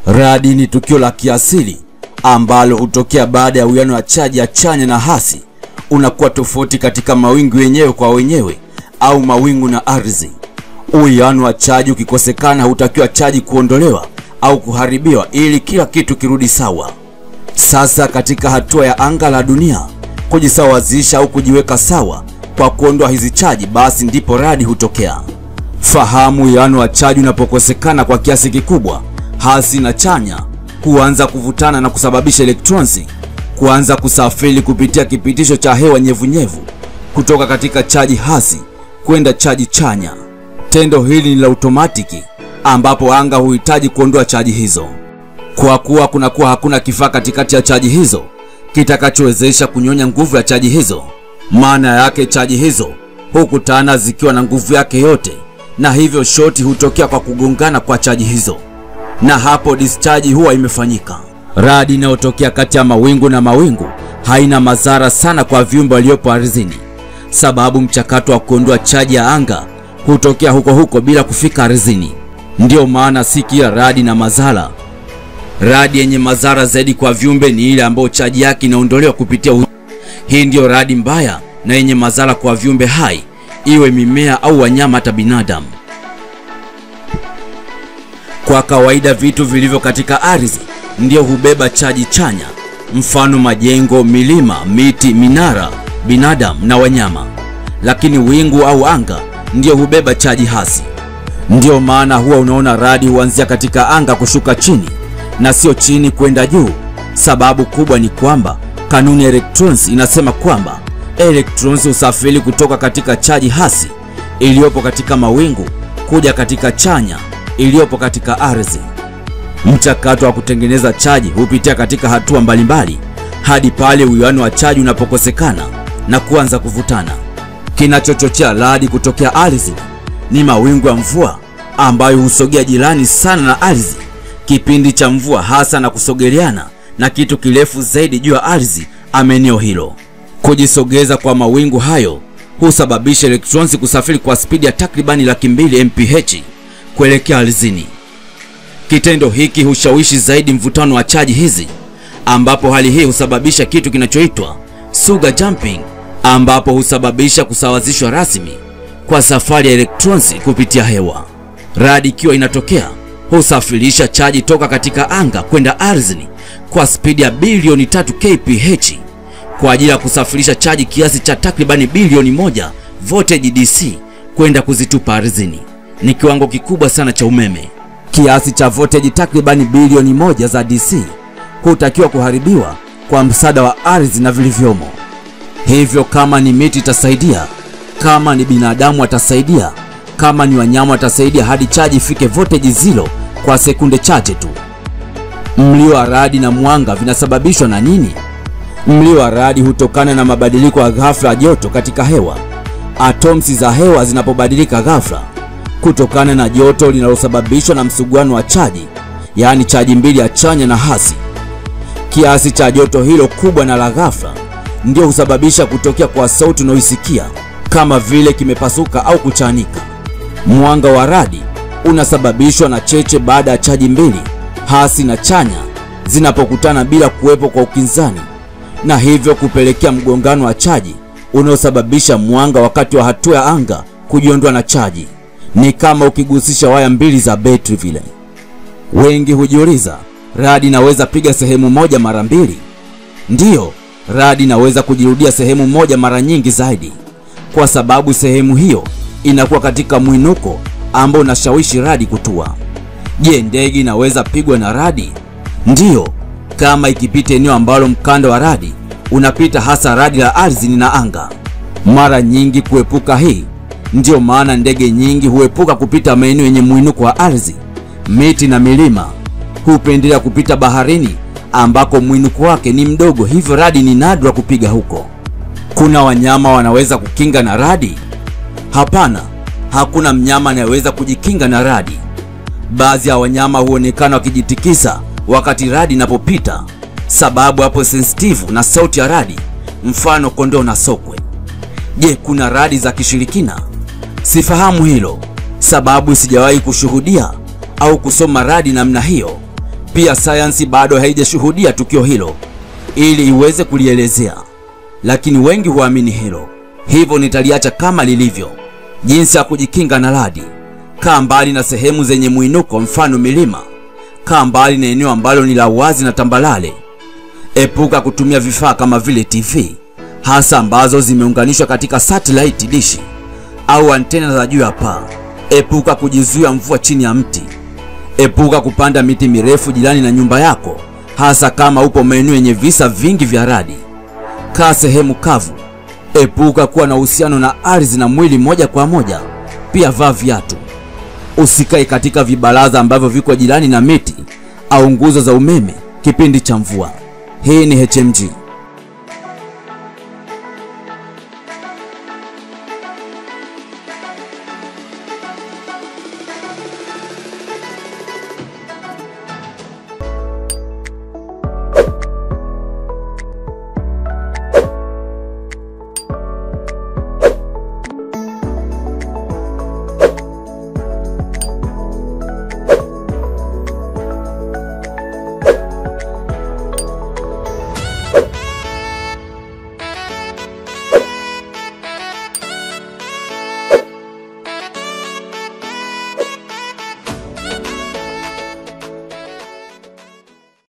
Radi ni tukio la kiasili ambalo hutokea baada ya uwiano wa chaji ya chanya na hasi unakuwa tofauti katika mawingu yenyewe kwa wenyewe au mawingu na ardhi. Uwiano wa chaji ukikosekana, hutakiwa chaji kuondolewa au kuharibiwa ili kila kitu kirudi sawa. Sasa katika hatua ya anga la dunia kujisawazisha au kujiweka sawa kwa kuondoa hizi chaji, basi ndipo radi hutokea. Fahamu, uwiano wa chaji unapokosekana kwa kiasi kikubwa, hasi na chanya huanza kuvutana na kusababisha elektronsi kuanza kusafiri kupitia kipitisho cha hewa nyevunyevu kutoka katika chaji hasi kwenda chaji chanya. Tendo hili ni la automatiki ambapo anga huhitaji kuondoa chaji hizo, kwa kuwa kunakuwa hakuna kifaa katikati ya chaji hizo kitakachowezesha kunyonya nguvu ya chaji hizo. Maana yake chaji hizo hukutana zikiwa na nguvu yake yote, na hivyo shoti hutokea kwa kugongana kwa chaji hizo, na hapo discharge huwa imefanyika. Radi inayotokea kati ya mawingu na mawingu haina madhara sana kwa viumbe waliopo ardhini, sababu mchakato wa kuondoa chaji ya anga hutokea huko bila kufika ardhini. Ndio maana si kila radi na madhara. Radi yenye madhara zaidi kwa viumbe ni ile ambayo chaji yake inaondolewa kupitia hii ndio radi mbaya na yenye madhara kwa viumbe hai, iwe mimea au wanyama, hata binadamu. Kwa kawaida vitu vilivyo katika ardhi ndio hubeba chaji chanya, mfano majengo, milima, miti, minara, binadamu na wanyama. Lakini wingu au anga ndio hubeba chaji hasi. Ndio maana huwa unaona radi huanzia katika anga kushuka chini na sio chini kwenda juu. Sababu kubwa ni kwamba kanuni ya electrons inasema kwamba electrons husafiri kutoka katika chaji hasi iliyopo katika mawingu kuja katika chanya iliyopo katika ardhi. Mchakato wa kutengeneza chaji hupitia katika hatua mbalimbali hadi pale uwiano wa chaji unapokosekana na kuanza kuvutana. Kinachochochea radi kutokea ardhi ni mawingu ya mvua ambayo husogea jirani sana na ardhi kipindi cha mvua, hasa na kusogeleana na kitu kirefu zaidi juu ya ardhi eneo hilo. Kujisogeza kwa mawingu hayo husababisha electrons kusafiri kwa spidi ya takribani 200,000 mph kuelekea ardhini. Kitendo hiki hushawishi zaidi mvutano wa chaji hizi, ambapo hali hii husababisha kitu kinachoitwa sugar jumping, ambapo husababisha kusawazishwa rasmi kwa safari ya electrons kupitia hewa. Radi ikiwa inatokea husafirisha chaji toka katika anga kwenda ardhini kwa spidi ya bilioni 3 kph kwa ajili ya kusafirisha chaji kiasi cha takribani bilioni 1 voltage DC kwenda kuzitupa ardhini. Ni kiwango kikubwa sana cha umeme. Kiasi cha voltage takribani bilioni 1 za DC hutakiwa kuharibiwa kwa msaada wa ardhi na vilivyomo. Hivyo kama ni miti itasaidia, kama ni binadamu atasaidia, kama ni wanyama atasaidia hadi chaji ifike voltage 0 kwa sekunde chache tu. Mlio wa radi na mwanga vinasababishwa na nini? Mlio wa radi hutokana na mabadiliko ya ghafla ya joto katika hewa. Atoms za hewa zinapobadilika ghafla kutokana na joto linalosababishwa na msuguano wa chaji, yaani chaji mbili ya chanya na hasi. Kiasi cha joto hilo kubwa na la ghafla ndio husababisha kutokea kwa sauti unayoisikia kama vile kimepasuka au kuchanika. Mwanga wa radi unasababishwa na cheche baada ya chaji mbili hasi na chanya zinapokutana bila kuwepo kwa ukinzani, na hivyo kupelekea mgongano wa chaji unaosababisha mwanga wakati wa hatua ya anga kujiondoa na chaji. Ni kama ukigusisha waya mbili za betri vile. Wengi hujiuliza, radi inaweza piga sehemu moja mara mbili? Ndiyo, radi inaweza kujirudia sehemu moja mara nyingi zaidi, kwa sababu sehemu hiyo inakuwa katika mwinuko ambao unashawishi radi kutua. Je, ndege inaweza pigwa na radi? Ndiyo, kama ikipita eneo ambalo mkanda wa radi unapita, hasa radi la ardhi na anga. Mara nyingi kuepuka hii, ndio maana ndege nyingi huepuka kupita maeneo yenye mwinuko wa ardhi, miti na milima. Hupendelea kupita baharini ambako mwinuko wake ni mdogo, hivyo radi ni nadra kupiga huko. Kuna wanyama wanaweza kukinga na radi? Hapana, hakuna mnyama anayeweza kujikinga na radi. Baadhi ya wanyama huonekana wakijitikisa wakati radi inapopita, sababu hapo sensitive na sauti ya radi, mfano kondoo na sokwe. Je, kuna radi za kishirikina? Sifahamu hilo. Sababu sijawahi kushuhudia au kusoma radi namna hiyo. Pia sayansi bado haijashuhudia tukio hilo ili iweze kulielezea, lakini wengi huamini hilo, hivyo nitaliacha kama lilivyo. Jinsi ya kujikinga na radi: kaa mbali na sehemu zenye mwinuko, mfano milima. Kaa mbali na eneo ambalo ni la wazi na tambalale. Epuka kutumia vifaa kama vile TV, hasa ambazo zimeunganishwa katika satellite dishi au antena za juu ya paa. Epuka kujizuia mvua chini ya mti. Epuka kupanda miti mirefu jirani na nyumba yako, hasa kama upo maeneo yenye visa vingi vya radi. Kaa sehemu kavu. Epuka kuwa na uhusiano na ardhi na mwili moja kwa moja. Pia vaa viatu. Usikae katika vibaraza ambavyo viko jirani na miti au nguzo za umeme kipindi cha mvua. Hii ni HMG.